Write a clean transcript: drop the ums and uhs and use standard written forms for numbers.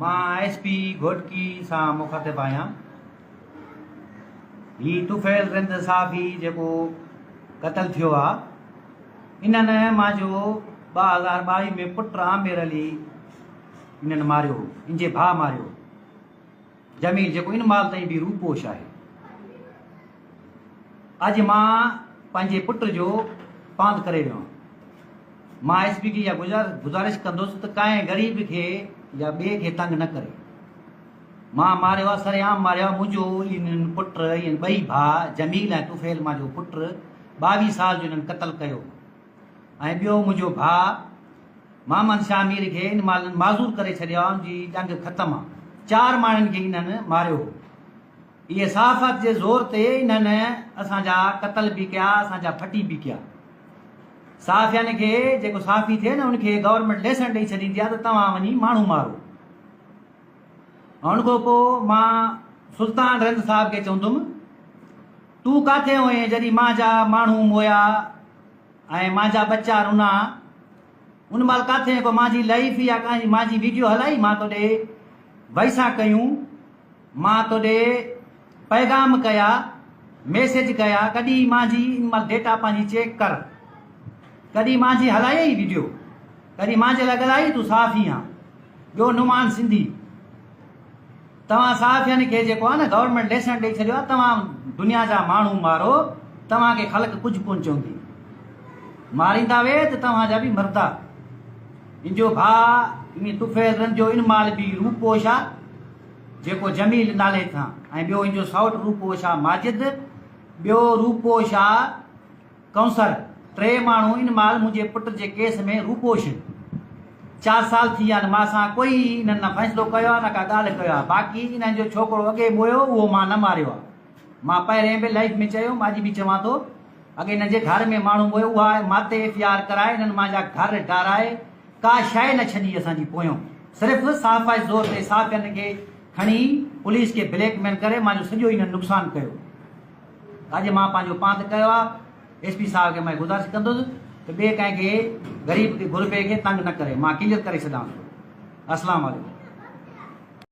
मां एसपी घोटकी सां मुखातिब आहियां। ही तुफ़ैल रिंद साफ़ी जेको क़तल थियो आहे, इन्हनि मुंहिंजो 2022 में पुटु आमिर अली इन्हनि मारियो, इनजे भाउ मारियो जमील, जेको इन माल ताईं बि रूपोश आहे। अॼु मां पंहिंजे पुट जो पांध करे वियो आहियां। मां एसपी खे इहा गुज़ारिश कंदुसि त कंहिं ग़रीब खे या ॿिए खे तंग न करे। मां मारियो आहे, सरेआम मारियो आहे। मुंहिंजो इन्हनि पुट, इहे ॿई भाउ जमील ऐं तुफ़ैल मुंहिंजो पुटु 22 साल जो इन्हनि क़तल कयो। ऐं ॿियो मुंहिंजो भाउ मोहम्मद शामिर खे इन माल माज़ूर करे छॾियो आहे, जी जंग ख़तमु आहे। 4 माण्हुनि खे इन्हनि मारियो। इहे सहाफ़त जे ज़ोर ते इन्हनि असांजा क़तल बि कया, असांजा फटी बि कया। सहाफ़ियनि खे, जेको सहाफ़ी थिए न, उनखे गवर्नमेंट लेसन ॾेई छॾींदी आहे त तव्हां वञी माण्हू मारो। उन खां पोइ मां सुल्तान रिंद साहिब खे चवंदुमि, तूं किथे हुए जॾहिं मुंहिंजा माण्हू मोया ऐं मुंहिंजा बच्चा रुना? उन महिल किथे को मुंहिंजी लाइफ या मुंहिंजी वीडियो हलाई? मां तोॾे वैसा कयूं, मां तोॾे पैगाम कया, मैसेज कया, कॾहिं मुंहिंजी इन महिल डेटा पंहिंजी चेक कर, कॾहिं मुंहिंजी हलाई वीडियो, कॾहिं मुंहिंजे लाइ ॻाल्हाई? तूं सहाफ़ी आहे। ॿियो नुमान सिंधी, तव्हां सहाफ़ियनि खे जेको आहे न गवर्नमेंट लेसन ॾेई छॾियो आहे, तव्हां दुनिया जा माण्हू मारो, तव्हांखे ख़लक़ कुझु कोन चवंदी। मारींदा वे त तव्हांजा बि मरदा। इनजो भाउ ईअं तुफ़ैल रिंद जो इन माल बि रूपोश आहे, जेको जमील नाले सां, ऐं ॿियो इनजो सौट रूपोश आहे माजिद, ॿियो रूपोश आहे कौंसर। 3 माण्हू इन माल मुंहिंजे पुट जे केस में रूपोश। 4 साल थी विया आहिनि। मां सां कोई इन्हनि न फ़ैसिलो कयो आहे, न का ॻाल्हि कयो आहे। बाक़ी इन्हनि जो छोकिरो अॻे मोयो, उहो मां न मारियो आहे। मां पहिरें बि लाइफ में चयो, मां अॼु बि चवां थो, अॻे हिन जे घर में माण्हू मोयो, उहा माते एफआईआर कराए, इन्हनि मुंहिंजा घर डाराए, का शइ न छॾी असांजी पोयों। सिर्फ़ु सहाफ़ा जे ज़ोर ते सहाफ़ियनि खे खणी पुलिस खे ब्लैकमेल करे मुंहिंजो सॼो इन्हनि नुक़सानु कयो। अॼु मां पंहिंजो पांध कयो आहे। एसपी साहिब खे मां गुज़ारिश कंदुसि त ॿिए कंहिंखे ग़रीब खे, गुरबे खे तंग न करे। मां क्लियर करे छॾां थो। अस्सलाम वालेकुम।